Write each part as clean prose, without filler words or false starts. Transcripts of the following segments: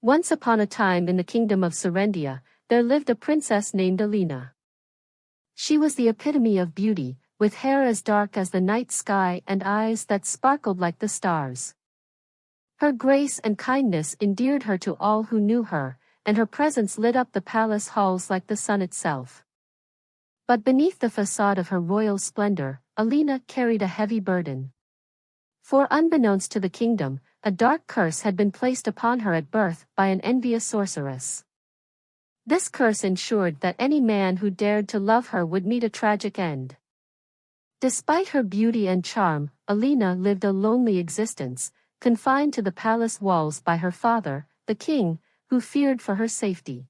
Once upon a time in the kingdom of Serendia, there lived a princess named Alina. She was the epitome of beauty, with hair as dark as the night sky and eyes that sparkled like the stars. Her grace and kindness endeared her to all who knew her, and her presence lit up the palace halls like the sun itself. But beneath the facade of her royal splendor, Alina carried a heavy burden. For unbeknownst to the kingdom, a dark curse had been placed upon her at birth by an envious sorceress. This curse ensured that any man who dared to love her would meet a tragic end. Despite her beauty and charm, Alina lived a lonely existence, confined to the palace walls by her father, the king, who feared for her safety.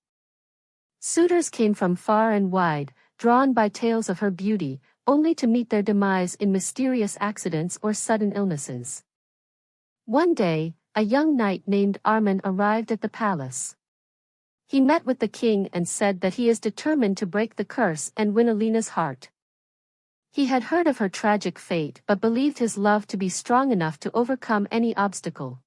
Suitors came from far and wide, drawn by tales of her beauty, only to meet their demise in mysterious accidents or sudden illnesses. One day, a young knight named Armin arrived at the palace. He met with the king and said that he is determined to break the curse and win Alina's heart. He had heard of her tragic fate but believed his love to be strong enough to overcome any obstacle.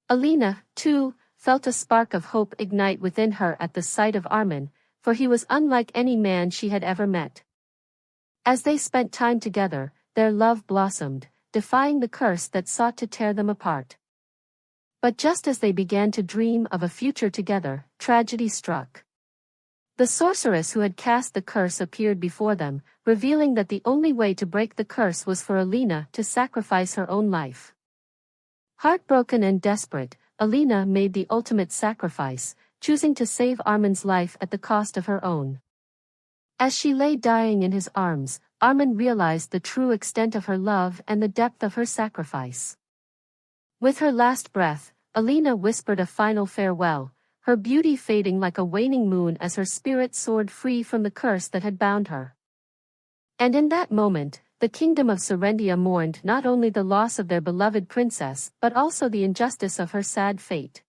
Alina, too, felt a spark of hope ignite within her at the sight of Armin, for he was unlike any man she had ever met. As they spent time together, their love blossomed, defying the curse that sought to tear them apart. But just as they began to dream of a future together, tragedy struck. The sorceress who had cast the curse appeared before them, revealing that the only way to break the curse was for Alina to sacrifice her own life. Heartbroken and desperate, Alina made the ultimate sacrifice, choosing to save Armin's life at the cost of her own. As she lay dying in his arms, Armin realized the true extent of her love and the depth of her sacrifice. With her last breath, Alina whispered a final farewell, her beauty fading like a waning moon as her spirit soared free from the curse that had bound her. And in that moment, the kingdom of Serendia mourned not only the loss of their beloved princess but also the injustice of her sad fate.